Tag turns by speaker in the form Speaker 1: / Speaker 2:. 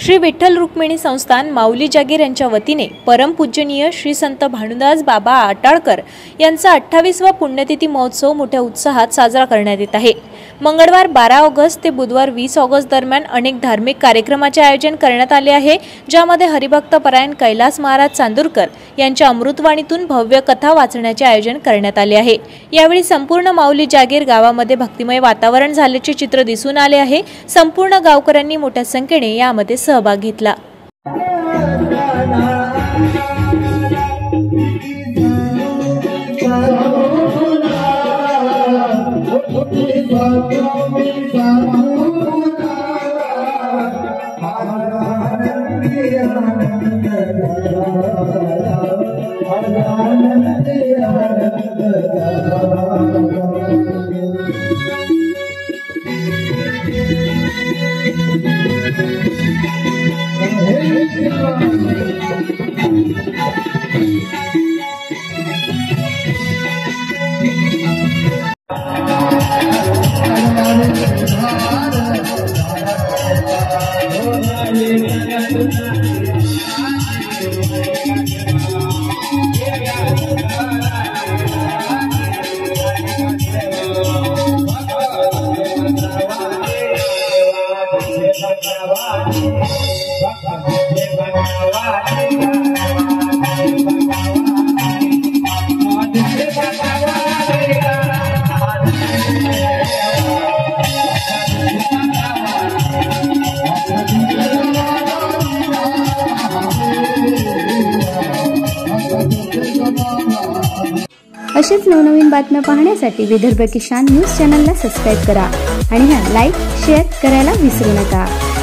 Speaker 1: श्री विठ्ठल रुक्मिणी संस्थान माऊली जागीर यांच्या वतीने परमपूजनीय श्री संत भानुदास बाबा आटाळकर यांचा 28वा पुण्यतिथी महोत्सव मोठ्या उत्साहात साजरा करण्यात येत आहे। मंगळवार 12 ऑगस्ट ते बुधवार 20 ऑगस्ट दरम्यान अनेक धार्मिक कार्यक्रमाचे आयोजन करण्यात आले आहे, ज्यामध्ये हरिभक्त परायण कैलास महाराज चांदूरकर यांच्या अमृतवाणीतून भव्य कथा वाचण्याचे आयोजन करण्यात आले आहे। यावेळी संपूर्ण माऊली जागीर गावामध्ये भक्तिमय वातावरण झाल्याचे चित्र दिसून आले आहे। संपूर्ण गावकऱ्यांनी मोठ्या संख्येने यामध्ये सहभाग घेतला।
Speaker 2: असेच नवनवीन बातम्या पाहण्यासाठी विदर्भ किसान न्यूज चॅनलला सबस्क्राइब करा आणि लाईक शेअर करायला विसरू नका।